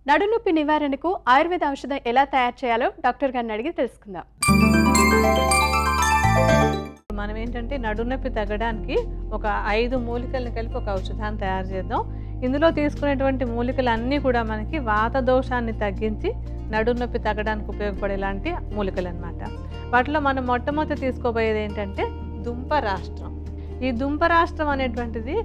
నడునొప్పి నివారణకు ఆయుర్వేద ఔషధం ఎలా తయారు చేయాలో డాక్టర్ గారిని అడిగి తెలుసుకుందాం. మనం ఏంటంటే నడునొప్పి తగ్గడానికి ఒక 5 మూలికలను కలిపి ఒక ఔషధాన్ని తయారు చేద్దాం. ఇందులో తీసుకునేటువంటి మూలికలు అన్నీ కూడా మనకి వాత దోషాన్ని తగ్గించి నడునొప్పి తగ్గడానికి ఉపయోగపడేలాంటి మూలికలు అన్నమాట. వాటిలో మనం మొట్టమొదటి తీసుకోబోయేది ఏంటంటే దుంపరాష్ట్రం. ఈ దుంపరాష్ట్రం అనేటువంటిది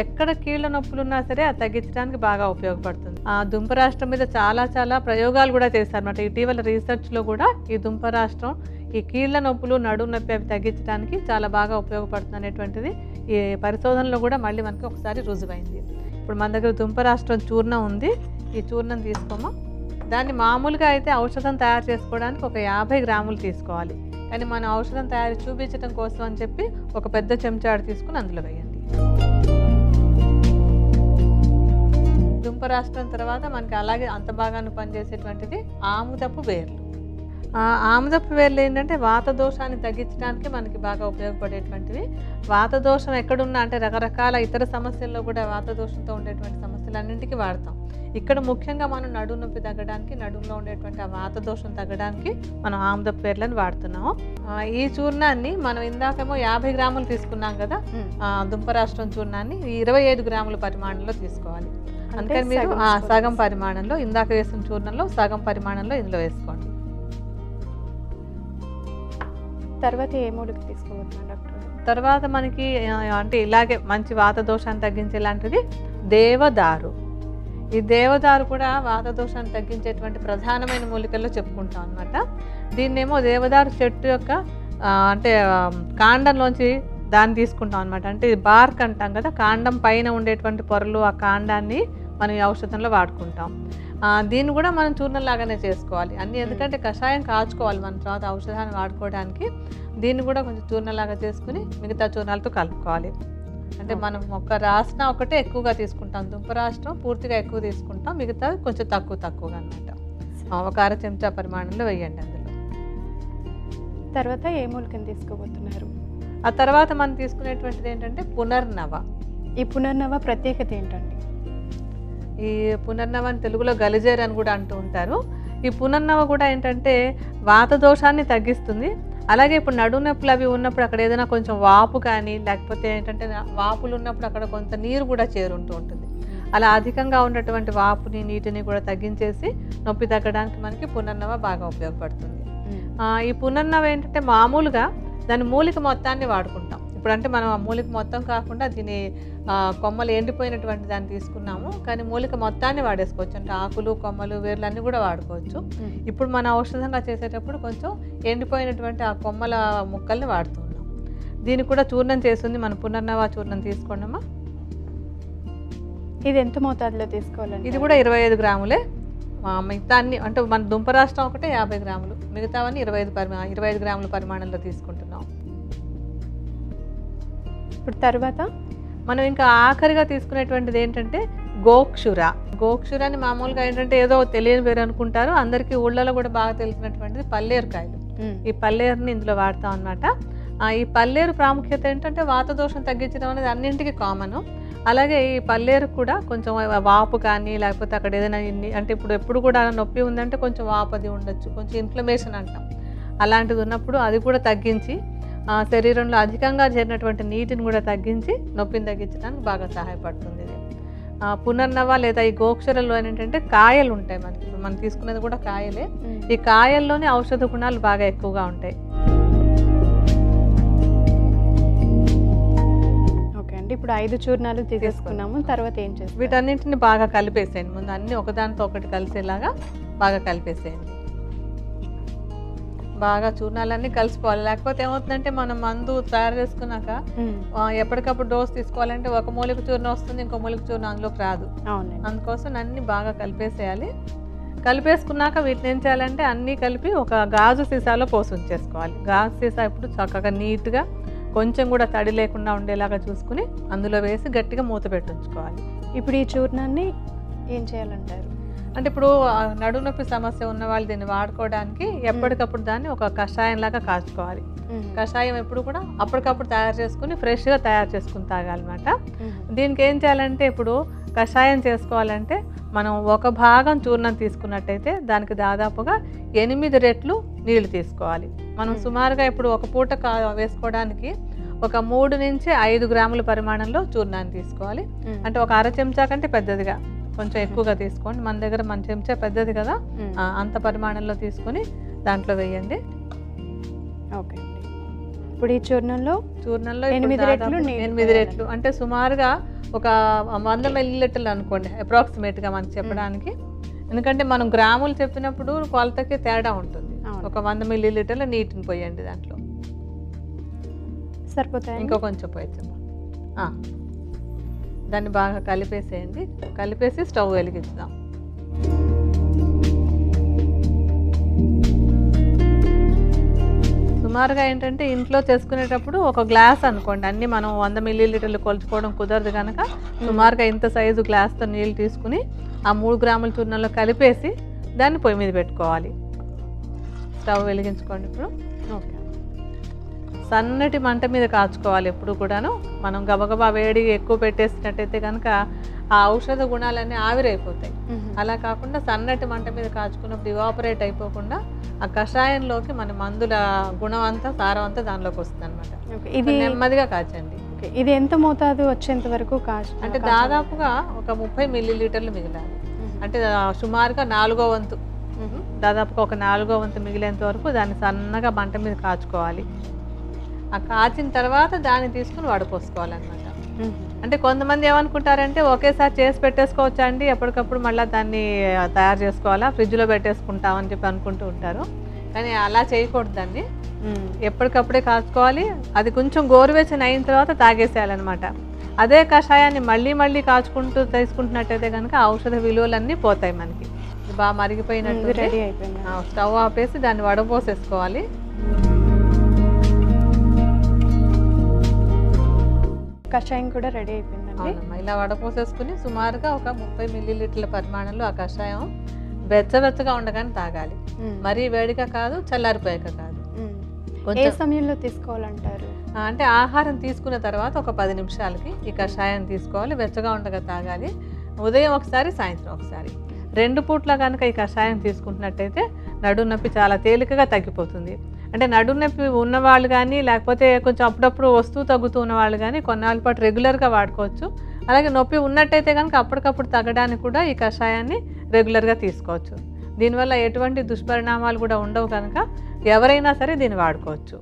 ఎక్కడ కీళ్ళ నొప్పులు ఉన్నా సరే అది తగ్గించడానికి బాగా ఉపయోగపడుతుంది. ఆ దుంపరాష్ట్రం మీద చాలా ప్రయోగాలు కూడా చేశారన్నమాట. ఇటీవల రీసెర్చ్లో కూడా ఈ దుంపరాష్ట్రం ఈ కీళ్ళ నొప్పులు నడుము నొప్పి అవి తగ్గించడానికి చాలా బాగా ఉపయోగపడుతుంది అనేటువంటిది ఈ పరిశోధనలో కూడా మళ్ళీ మనకి ఒకసారి రుజువైంది. ఇప్పుడు మన దగ్గర దుంపరాష్ట్రం చూర్ణం ఉంది. ఈ చూర్ణం తీసుకోమా. దాన్ని మామూలుగా అయితే ఔషధం తయారు చేసుకోవడానికి ఒక 50 గ్రాములు తీసుకోవాలి. కానీ మనం ఔషధం తయారు చూపించడం కోసం అని చెప్పి ఒక పెద్ద చెంచాడు తీసుకుని అందులో వేయండి. దుంపరాష్ట్రం తర్వాత మనకి అలాగే అంత బాగాను పనిచేసేటువంటిది ఆముదపు వేర్లు. ఆముదపు వేర్లు ఏంటంటే వాత దోషాన్ని తగ్గించడానికి మనకి బాగా ఉపయోగపడేటువంటివి. వాత దోషం ఎక్కడున్నా అంటే రకరకాల ఇతర సమస్యల్లో కూడా వాత దోషంతో ఉండేటువంటి సమస్యలన్నింటికి వాడతాం. ఇక్కడ ముఖ్యంగా మనం నడుము నొప్పి తగ్గడానికి, నడుములో ఉండేటువంటి ఆ వాత దోషం తగ్గడానికి మనం ఆముదపు వేర్లను వాడుతున్నాము. ఈ చూర్ణాన్ని మనం ఇందాకేమో 50 గ్రాములు తీసుకున్నాం కదా, దుంపరాష్ట్రం చూర్ణాన్ని 25 గ్రాముల పరిమాణంలో తీసుకోవాలి. అందుకని మీరు సగం పరిమాణంలో, ఇందాక వేసిన చూర్ణంలో సగం పరిమాణంలో ఇందులో వేసుకోండి. తర్వాత ఏ మూలిక తీసుకోబోతున్నాం డాక్టర్? తర్వాత మనకి అంటే ఇలాగే మంచి వాత దోషాన్ని తగ్గించేలాంటిది దేవదారు. ఈ దేవదారు కూడా వాత దోషాన్ని తగ్గించేటువంటి ప్రధానమైన మూలికల్లో చెప్పుకుంటాం అనమాట. దీన్నేమో దేవదారు చెట్టు యొక్క అంటే కాండంలోంచి దాన్ని తీసుకుంటాం అనమాట. అంటే బార్క్ అంటాం కదా, కాండం పైన ఉండేటువంటి పొరలు, ఆ కాండాన్ని మనం ఈ ఔషధంలో వాడుకుంటాం. దీన్ని కూడా మనం చూర్ణంలాగానే చేసుకోవాలి అన్నీ. ఎందుకంటే కషాయం కాచుకోవాలి మనం తర్వాత ఔషధాన్ని వాడుకోవడానికి. దీన్ని కూడా కొంచెం చూర్ణంలాగా చేసుకుని మిగతా చూర్ణాలతో కలుపుకోవాలి. అంటే మనం ఒక రాసిన ఒకటే ఎక్కువగా తీసుకుంటాం. దుంపరాష్ట్రం పూర్తిగా ఎక్కువ తీసుకుంటాం, మిగతా కొంచెం తక్కువగా అనమాట. ఒక 1/2 చెంచా పరిమాణంలో వేయండి అందులో. తర్వాత ఏ మూలికను తీసుకోబోతున్నారు? ఆ తర్వాత మనం తీసుకునేటువంటిది ఏంటంటే పునర్నవ. ఈ పునర్నవ ప్రత్యేకత ఏంటండి? ఈ పునర్నవ అని తెలుగులో గలిజేరు అని కూడా అంటూ ఉంటారు. ఈ పునర్నవ కూడా ఏంటంటే వాత దోషాన్ని తగ్గిస్తుంది. అలాగే ఇప్పుడు నడుము నొప్పులు అవి ఉన్నప్పుడు అక్కడ ఏదైనా కొంచెం వాపు కానీ, లేకపోతే ఏంటంటే వాపులు ఉన్నప్పుడు అక్కడ కొంత నీరు కూడా చేరుంటూ ఉంటుంది. అలా అధికంగా ఉన్నటువంటి వాపుని, నీటిని కూడా తగ్గించేసి నొప్పి తగ్గడానికి మనకి పునర్నవ బాగా ఉపయోగపడుతుంది. ఈ పునర్నవ ఏంటంటే మామూలుగా దాని మూలిక మొత్తాన్ని వాడుకుంటాం. ఇప్పుడంటే మనం ఆ మూలిక మొత్తం కాకుండా దీని కొమ్మలు ఎండిపోయినటువంటి దాన్ని తీసుకున్నాము, కానీ మూలిక మొత్తాన్ని వాడేసుకోవచ్చు. అంటే ఆకులు, కొమ్మలు, వేర్లు అన్నీ కూడా వాడుకోవచ్చు. ఇప్పుడు మన ఔషధంగా చేసేటప్పుడు కొంచెం ఎండిపోయినటువంటి ఆ కొమ్మల ముక్కల్ని వాడుతున్నాం. దీన్ని కూడా చూర్ణం చేస్తుంది. మన పునర్నవ చూర్ణం తీసుకోండమ్మా. ఇది ఎంత మోతాదులో తీసుకోవాలండి? ఇది కూడా 25 గ్రాములే. మిగతా అన్ని అంటే మన దుంపరాష్ట్రం ఒకటే 50 గ్రాములు, మిగతావన్నీ 25 గ్రాముల పరిమాణంలో తీసుకుంటున్నాం. ఇప్పుడు తర్వాత మనం ఇంకా ఆఖరిగా తీసుకునేటువంటిది ఏంటంటే గోక్షుర. గోక్షురాని మామూలుగా ఏంటంటే ఏదో తెలియని పేరు అనుకుంటారు. అందరికీ ఊళ్ళలో కూడా బాగా తెలిసినటువంటిది పల్లేరుకాయలు. ఈ పల్లేరుని ఇందులో వాడతాం అన్నమాట. ఈ పల్లేరు ప్రాముఖ్యత ఏంటంటే వాత దోషం తగ్గించడం అనేది అన్నింటికి కామను. అలాగే ఈ పల్లేరు కూడా కొంచెం వాపు కానీ, లేకపోతే అక్కడ ఏదైనా అంటే ఎప్పుడు కూడా నొప్పి ఉందంటే కొంచెం వాపు అది ఉండొచ్చు, కొంచెం ఇన్ఫ్లమేషన్ అంటాం. అలాంటిది ఉన్నప్పుడు అది కూడా తగ్గించి శరీరంలో అధికంగా చేరినటువంటి నీటిని కూడా తగ్గించి నొప్పిని తగ్గించడానికి బాగా సహాయపడుతుంది ఇది. పునర్నవ లేదా ఈ గోక్షరలో ఏంటంటే కాయలు ఉంటాయి. మనకి మనం తీసుకునేది కూడా కాయలే. ఈ కాయల్లోనే ఔషధ గుణాలు బాగా ఎక్కువగా ఉంటాయి. ఓకే అండి, ఇప్పుడు 5 చూర్ణాలు తీసుకున్నాము. తర్వాత ఏం చేస్తాం? వీటన్నింటిని బాగా కలిపేసేయండి. ముందు అన్ని ఒకదానితో ఒకటి కలిసేలాగా బాగా కలిపేసేయండి. బాగా చూర్ణాలన్నీ కలిసిపోవాలి. లేకపోతే ఏమవుతుందంటే మనం మందు తయారు చేసుకున్నాక ఎప్పటికప్పుడు డోస్ తీసుకోవాలంటే ఒక మూలిక చూర్ణం వస్తుంది, ఇంకో మూలిక చూర్ణం అందులోకి రాదు. అందుకోసం అన్ని బాగా కలిపేసేయాలి. కలిపేసుకున్నాక వీటిని ఏం చేయాలంటే అన్నీ కలిపి ఒక గాజు సీసాలో పోసి ఉంచేసుకోవాలి. గాజు సీసా ఇప్పుడు చక్కగా నీట్గా కొంచెం కూడా తడి లేకుండా ఉండేలాగా చూసుకుని అందులో వేసి గట్టిగా మూత పెట్టి ఉంచుకోవాలి. ఇప్పుడు ఈ చూర్ణాన్ని ఏం చేయాలంటారు? అంటే ఇప్పుడు నడుము నొప్పి సమస్య ఉన్న వాళ్ళు దీన్ని వాడుకోవడానికి ఎప్పటికప్పుడు దాన్ని ఒక కషాయం లాగా కాచుకోవాలి. కషాయం ఎప్పుడు కూడా అప్పటికప్పుడు తయారు చేసుకుని ఫ్రెష్గా తయారు చేసుకుని తాగాలన్నమాట. దీనికి ఏం చేయాలంటే ఇప్పుడు కషాయం చేసుకోవాలంటే మనం ఒక భాగం చూర్ణం తీసుకున్నట్టయితే దానికి దాదాపుగా 8 రెట్లు నీళ్లు తీసుకోవాలి. మనం సుమారుగా ఇప్పుడు ఒక పూట వేసుకోవడానికి ఒక 3 నుంచి 5 గ్రాముల పరిమాణంలో చూర్ణాన్ని తీసుకోవాలి. అంటే ఒక అర చెంచా కంటే పెద్దదిగా కొంచెం ఎక్కువగా తీసుకోండి. మన దగ్గర మన చెంచా పెద్దది కదా, అంత పరిమాణంలో తీసుకొని దాంట్లో వేయండి. ఓకే. ఇప్పుడు ఈ చూర్ణంలో 8 రెట్లు అంటే సుమారుగా ఒక 100 మిల్లీలీటర్లు అనుకోండి అప్రాక్సిమేట్గా మనం చెప్పడానికి. ఎందుకంటే మనం గ్రాములు చెప్పినప్పుడు కొలతకి తేడా ఉంటుంది. ఒక 100 మిల్లీలీటర్ల నీటిని పోయండి దాంట్లో. సరిపోతాయి. ఇంకో కొంచెం పోయచ్చు. దాన్ని బాగా కలిపేసేయండి. కలిపేసి స్టవ్ వెలిగిద్దాం. సుమారుగా ఏంటంటే ఇంట్లో చేసుకునేటప్పుడు ఒక గ్లాస్ అనుకోండి, అన్నీ మనం 100 మిల్లీలీటర్లు కొలుచుకోవడం కుదరదు కనుక సుమారుగా ఇంత సైజు గ్లాస్తో నీళ్ళు తీసుకుని ఆ 3 గ్రాముల చూర్ణంలో కలిపేసి దాన్ని పొయ్యి మీద పెట్టుకోవాలి. స్టవ్ వెలిగించుకోండి. ఇప్పుడు సన్నటి మంట మీద కాచుకోవాలి. ఎప్పుడు కూడాను మనం గబగబా వేడి ఎక్కువ పెట్టేసినట్టయితే కనుక ఆ ఔషధ గుణాలన్నీ ఆవిరైపోతాయి. అలా కాకుండా సన్నటి మంట మీద కాచుకున్నప్పుడు ఇవాపరేట్ అయిపోకుండా ఆ కషాయంలోకి మన మందుల గుణం అంతా సారం అంతా దానిలోకి వస్తుంది అనమాట. ఇది నెమ్మదిగా కాచండి. ఇది ఎంత మోతాదు వచ్చేంత వరకు అంటే దాదాపుగా ఒక 30 మిల్లీలీటర్లు మిగిలాలి. అంటే సుమారుగా 4వ వంతు, దాదాపుగా ఒక 4వ వంతు మిగిలేంత వరకు దాన్ని సన్నగా మంట మీద కాచుకోవాలి. ఆ కాచిన తర్వాత దాన్ని తీసుకుని వడపోసుకోవాలన్నమాట. అంటే కొంతమంది ఏమనుకుంటారంటే ఒకేసారి చేసి పెట్టేసుకోవచ్చా అండి, ఎప్పటికప్పుడు మళ్ళీ దాన్ని తయారు చేసుకోవాలా, ఫ్రిడ్జ్లో పెట్టేసుకుంటామని చెప్పి అనుకుంటూ ఉంటారు. కానీ అలా చేయకూడదు. దాన్ని ఎప్పటికప్పుడే కాచుకోవాలి. అది కొంచెం గోరువెచ్చని అయిన తర్వాత తాగేసేయాలన్నమాట. అదే కషాయాన్ని మళ్ళీ మళ్ళీ కాచుకుంటూ తీసుకుంటున్నట్టయితే కనుక ఔషధ విలువలన్నీ పోతాయి మనకి. బాగా మరిగిపోయినట్టు రెడీ అయిపోయింది. స్టవ్ ఆపేసి దాన్ని వడపోసేసుకోవాలి. కషాయం కూడా రెడీ అయిపోయిందండి. ఇలా వడపోసేసుకుని సుమారుగా ఒక 30 మిల్లీలీటర్ల పరిమాణంలో ఆ కషాయం వెచ్చవెచ్చగా ఉండగానే తాగాలి. మరీ వేడిగా కాదు, చల్లారిపోయాక కాదు. ఏ సమయంలో తీసుకోవాలంటారు? అంటే ఆహారం తీసుకున్న తర్వాత ఒక 10 నిమిషాలకి ఈ కషాయం తీసుకోవాలి. వెచ్చగా ఉండగా తాగాలి. ఉదయం ఒకసారి, సాయంత్రం ఒకసారి, 2 పూట్ల కనుక ఈ కషాయం తీసుకుంటున్నట్టయితే నడుము నొప్పి చాలా తేలికగా తగ్గిపోతుంది. అంటే నడుము నొప్పి ఉన్నవాళ్ళు కానీ లేకపోతే కొంచెం అప్పుడప్పుడు వస్తూ తగ్గుతూ ఉన్నవాళ్ళు కానీ కొన్నాళ్ళ పాటు రెగ్యులర్గా వాడుకోవచ్చు. అలాగే నొప్పి ఉన్నట్టయితే కనుక అప్పటికప్పుడు తగ్గడానికి కూడా ఈ కషాయాన్ని రెగ్యులర్గా తీసుకోవచ్చు. దీనివల్ల ఎటువంటి దుష్పరిణామాలు కూడా ఉండవు కనుక ఎవరైనా సరే దీన్ని వాడుకోవచ్చు.